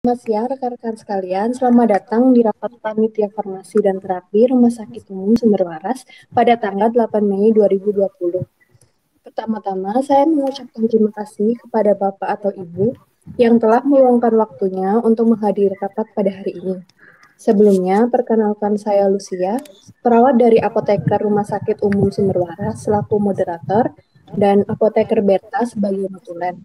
Selamat siang rekan-rekan sekalian, selamat datang di rapat panitia farmasi dan terapi Rumah Sakit Umum Sumber Waras pada tanggal 8 Mei 2020. Pertama-tama, saya mengucapkan terima kasih kepada Bapak atau Ibu yang telah meluangkan waktunya untuk menghadiri rapat pada hari ini. Sebelumnya, perkenalkan saya Lucia, perawat dari Apoteker Rumah Sakit Umum Sumber Waras selaku moderator dan Apoteker Berta sebagai notulen.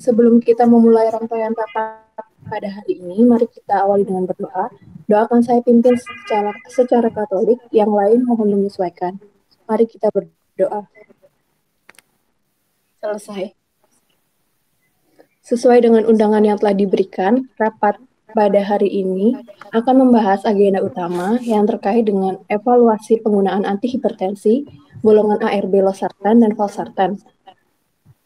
Sebelum kita memulai rangkaian rapat pada hari ini, mari kita awali dengan berdoa. Doakan saya pimpin secara Katolik, yang lain mohon menyesuaikan. Mari kita berdoa. Selesai. Sesuai dengan undangan yang telah diberikan, rapat pada hari ini akan membahas agenda utama yang terkait dengan evaluasi penggunaan antihipertensi, golongan ARB losartan dan valsartan.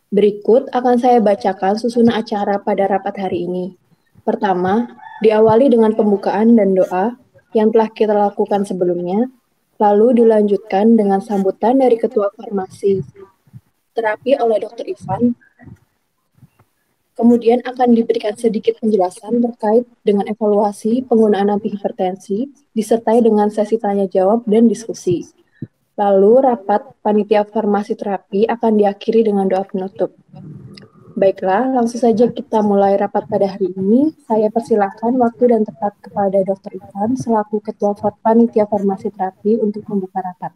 Berikut akan saya bacakan susunan acara pada rapat hari ini. Pertama, diawali dengan pembukaan dan doa yang telah kita lakukan sebelumnya, lalu dilanjutkan dengan sambutan dari Ketua Farmasi Terapi oleh Dr. Ivan. Kemudian akan diberikan sedikit penjelasan terkait dengan evaluasi penggunaan antihipertensi, disertai dengan sesi tanya-jawab dan diskusi. Lalu rapat panitia farmasi terapi akan diakhiri dengan doa penutup. Baiklah, langsung saja kita mulai rapat pada hari ini. Saya persilahkan waktu dan tempat kepada Dr. Ivan selaku Ketua Panitia Farmasi Terapi untuk membuka rapat.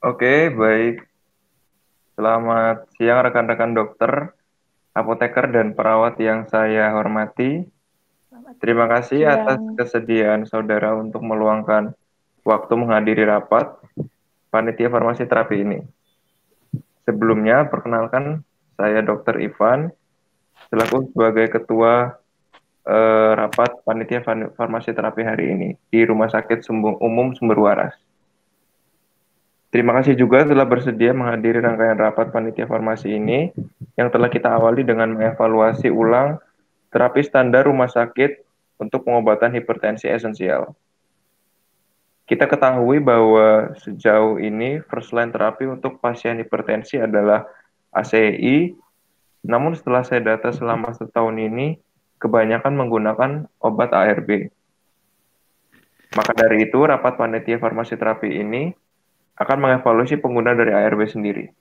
Oke, baik. Selamat siang rekan-rekan dokter, apoteker, dan perawat yang saya hormati. Terima kasih atas kesediaan saudara untuk meluangkan waktu menghadiri rapat panitia farmasi terapi ini. Sebelumnya, perkenalkan saya Dr. Ivan, selaku sebagai Ketua rapat panitia farmasi terapi hari ini di Rumah Sakit Umum Sumber Waras. Terima kasih juga telah bersedia menghadiri rangkaian rapat panitia farmasi ini yang telah kita awali dengan mengevaluasi ulang terapi standar rumah sakit untuk pengobatan hipertensi esensial. Kita ketahui bahwa sejauh ini first line terapi untuk pasien hipertensi adalah ACI, namun setelah saya data selama setahun ini, kebanyakan menggunakan obat ARB. Maka dari itu, rapat panitia farmasi terapi ini akan mengevaluasi pengguna dari ARB sendiri.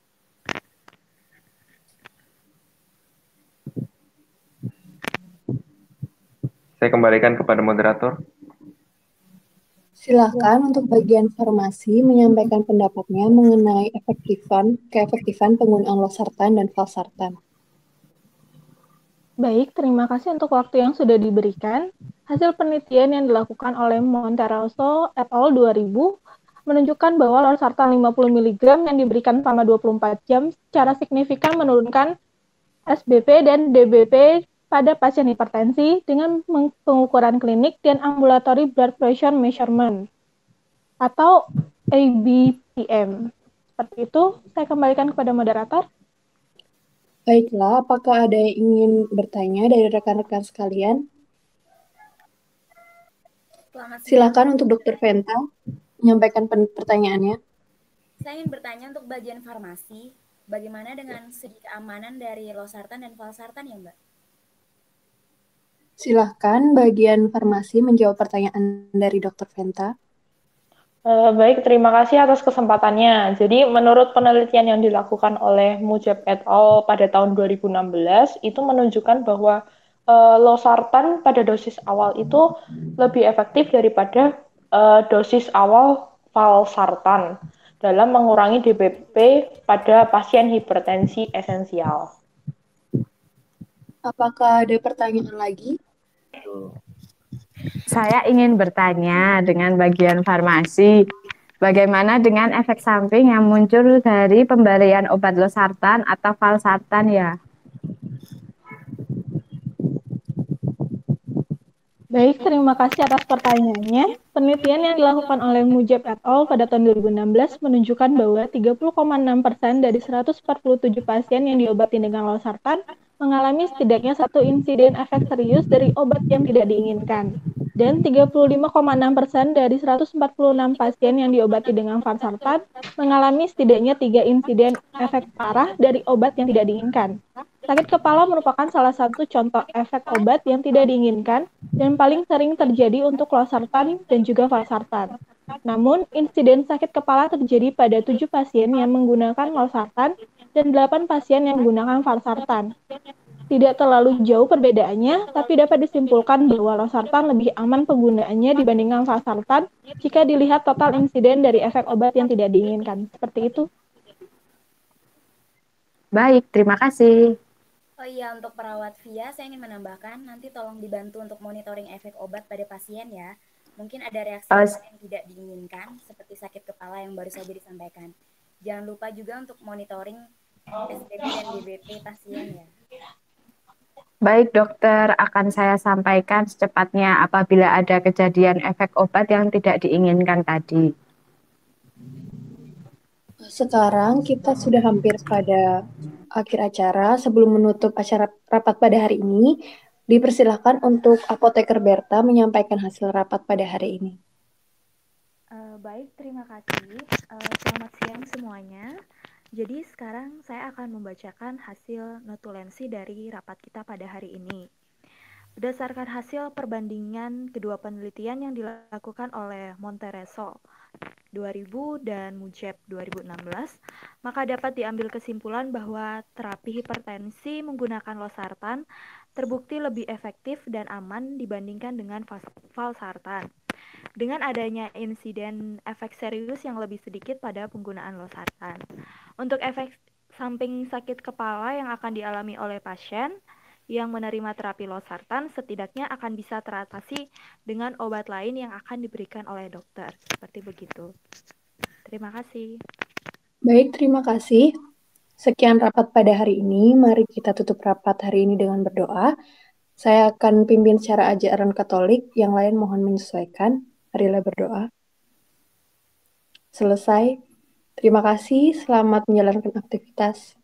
Saya kembalikan kepada moderator. Silakan untuk bagian farmasi menyampaikan pendapatnya mengenai keefektifan penggunaan losartan dan valsartan. Baik, terima kasih untuk waktu yang sudah diberikan. Hasil penelitian yang dilakukan oleh Monteroso et al. 2000 menunjukkan bahwa losartan 50 mg yang diberikan selama 24 jam secara signifikan menurunkan SBP dan DBP pada pasien hipertensi dengan pengukuran klinik dan ambulatory blood pressure measurement atau ABPM. Seperti itu, saya kembalikan kepada moderator. Baiklah, apakah ada yang ingin bertanya dari rekan-rekan sekalian? Silakan untuk Dr. Venta menyampaikan pertanyaannya. Saya ingin bertanya untuk bagian farmasi, bagaimana dengan segi keamanan dari losartan dan valsartan ya, Mbak? Silakan bagian farmasi menjawab pertanyaan dari Dr. Venta. Baik, terima kasih atas kesempatannya. Jadi, menurut penelitian yang dilakukan oleh Mujab et al. Pada tahun 2016, itu menunjukkan bahwa losartan pada dosis awal itu lebih efektif daripada dosis awal valsartan dalam mengurangi DBP pada pasien hipertensi esensial. Apakah ada pertanyaan lagi? Saya ingin bertanya dengan bagian farmasi, bagaimana dengan efek samping yang muncul dari pemberian obat losartan atau valsartan ya? Baik, terima kasih atas pertanyaannya. Penelitian yang dilakukan oleh Mujab et al. Pada tahun 2016 menunjukkan bahwa 30,6% dari 147 pasien yang diobati dengan losartan mengalami setidaknya satu insiden efek serius dari obat yang tidak diinginkan. Dan 35,6% dari 146 pasien yang diobati dengan valsartan mengalami setidaknya 3 insiden efek parah dari obat yang tidak diinginkan. Sakit kepala merupakan salah satu contoh efek obat yang tidak diinginkan dan paling sering terjadi untuk losartan dan juga valsartan. Namun, insiden sakit kepala terjadi pada 7 pasien yang menggunakan losartan dan 8 pasien yang menggunakan valsartan. Tidak terlalu jauh perbedaannya, tapi dapat disimpulkan bahwa losartan lebih aman penggunaannya dibandingkan valsartan jika dilihat total insiden dari efek obat yang tidak diinginkan. Seperti itu. Baik, terima kasih. Oh iya, untuk perawat Via, saya ingin menambahkan, nanti tolong dibantu untuk monitoring efek obat pada pasien ya. Mungkin ada reaksi obat yang tidak diinginkan, seperti sakit kepala yang baru saja disampaikan. Jangan lupa juga untuk monitoring SPB dan DBT pasien ya. Baik dokter, akan saya sampaikan secepatnya apabila ada kejadian efek obat yang tidak diinginkan tadi. Sekarang kita sudah hampir pada akhir acara. Sebelum menutup acara rapat pada hari ini, dipersilahkan untuk Apoteker Berta menyampaikan hasil rapat pada hari ini. Baik, terima kasih. Selamat siang semuanya. Jadi sekarang saya akan membacakan hasil notulensi dari rapat kita pada hari ini. Berdasarkan hasil perbandingan kedua penelitian yang dilakukan oleh Monteresol 2000 dan Mujeb 2016, maka dapat diambil kesimpulan bahwa terapi hipertensi menggunakan losartan terbukti lebih efektif dan aman dibandingkan dengan valsartan. Dengan adanya insiden efek serius yang lebih sedikit pada penggunaan losartan. Untuk efek samping sakit kepala yang akan dialami oleh pasien yang menerima terapi losartan setidaknya akan bisa teratasi dengan obat lain yang akan diberikan oleh dokter. Seperti begitu. Terima kasih. Baik, terima kasih. Sekian rapat pada hari ini. Mari kita tutup rapat hari ini dengan berdoa. Saya akan pimpin secara ajaran Katolik, yang lain mohon menyesuaikan. Marilah berdoa. Selesai. Terima kasih, selamat menjalankan aktivitas.